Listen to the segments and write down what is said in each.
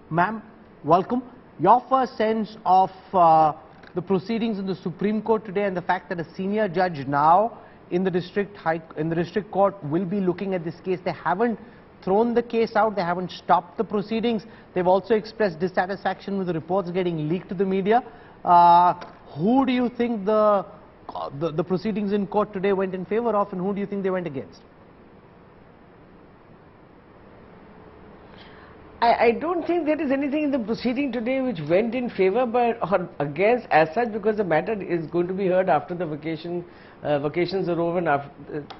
Ma'am, welcome. Your first sense of the proceedings in the Supreme Court today and the fact that a senior judge now in the district court will be looking at this case. They haven't thrown the case out, they haven't stopped the proceedings. They've also expressed dissatisfaction with the reports getting leaked to the media. Who do you think the proceedings in court today went in favor of, and who do you think they went against? I don't think there is anything in the proceeding today which went in favor or against as such, because the matter is going to be heard after the vacations are over and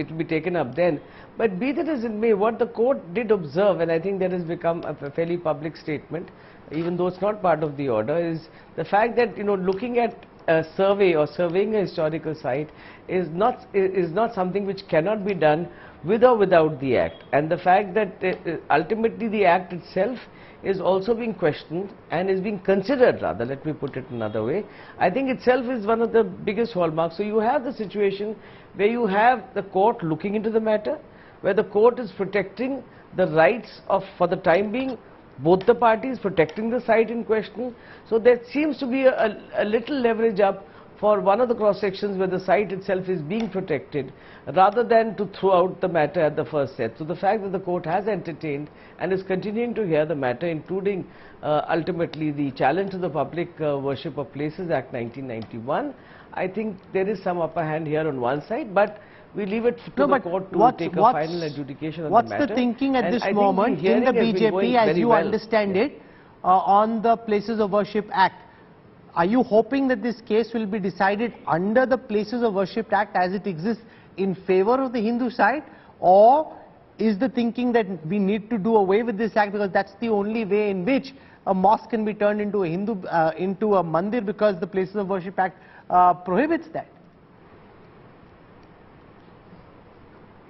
it will be taken up then. But be that as it may, what the court did observe, and I think that has become a fairly public statement, even though it's not part of the order, is the fact that, looking at a survey or surveying a historical site is not something which cannot be done with or without the Act, and the fact that ultimately the Act itself is also being questioned and is being considered, rather, let me put it another way, I think itself is one of the biggest hallmarks. So you have the situation where you have the court looking into the matter, where the court is protecting the rights of, for the time being, both the parties, protecting the site in question. So there seems to be a little leverage up for one of the cross sections where the site itself is being protected, rather than to throw out the matter at the first set. So the fact that the court has entertained and is continuing to hear the matter, including ultimately the challenge to the Public Worship of Places Act 1991, I think there is some upper hand here on one side, but we leave it to the court to take a final adjudication on the matter. What's the thinking at this moment in the BJP, as you understand it, on the Places of Worship Act? Are you hoping that this case will be decided under the Places of Worship Act as it exists in favor of the Hindu side, or is the thinking that we need to do away with this act because that's the only way in which a mosque can be turned into a into a mandir, because the Places of Worship Act prohibits that?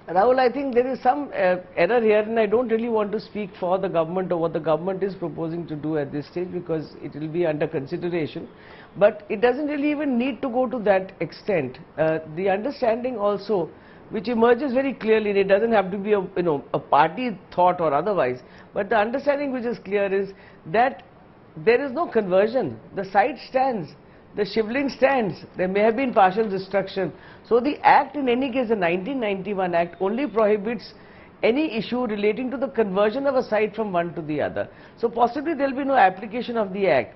Rahul, I think there is some error here, and I don't really want to speak for the government or what the government is proposing to do at this stage, because it will be under consideration. But it doesn't really even need to go to that extent. The understanding also, which emerges very clearly, and it doesn't have to be a party thought or otherwise, but the understanding which is clear is that there is no conversion. The site stands. The Shivling stands. There may have been partial destruction. So the Act, in any case, the 1991 Act, only prohibits any issue relating to the conversion of a site from one to the other. So possibly there will be no application of the Act.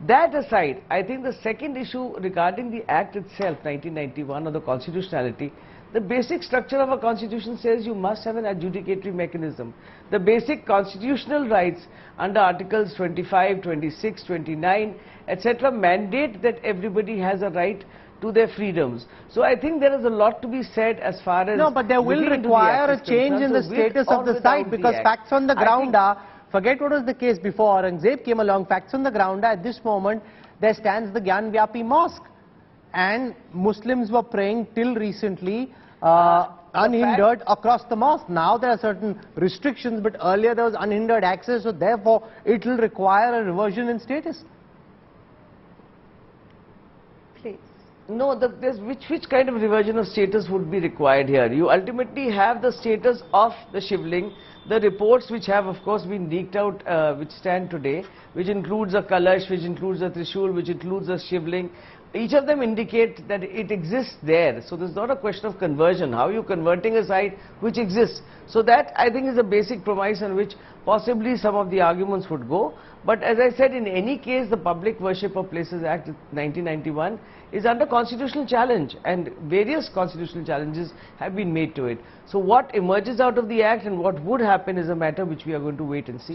That aside, I think the second issue regarding the Act itself, 1991, or the constitutionality, the basic structure of a constitution says you must have an adjudicatory mechanism. The basic constitutional rights under Articles 25, 26, 29, etc. mandate that everybody has a right to their freedoms. So I think there is a lot to be said as far as... No, but there will require a change in the status of the site, because facts on the ground are, forget what was the case before Aurangzeb came along, facts on the ground are, at this moment there stands the Gyanvapi Mosque, and Muslims were praying till recently unhindered across the mosque. Now there are certain restrictions, but earlier there was unhindered access, so therefore it will require a reversion in status. Please. No, which kind of reversion of status would be required here? You ultimately have the status of the Shivling, the reports which have of course been leaked out, which stand today, which includes a Kalash, which includes a Trishul, which includes a Shivling. Each of them indicate that it exists there. So there's not a question of conversion. How are you converting a site which exists? So that, I think, is a basic premise on which possibly some of the arguments would go. But as I said, in any case, the Public Worship of Places Act 1991 is under constitutional challenge, and various constitutional challenges have been made to it. So what emerges out of the Act and what would happen is a matter which we are going to wait and see.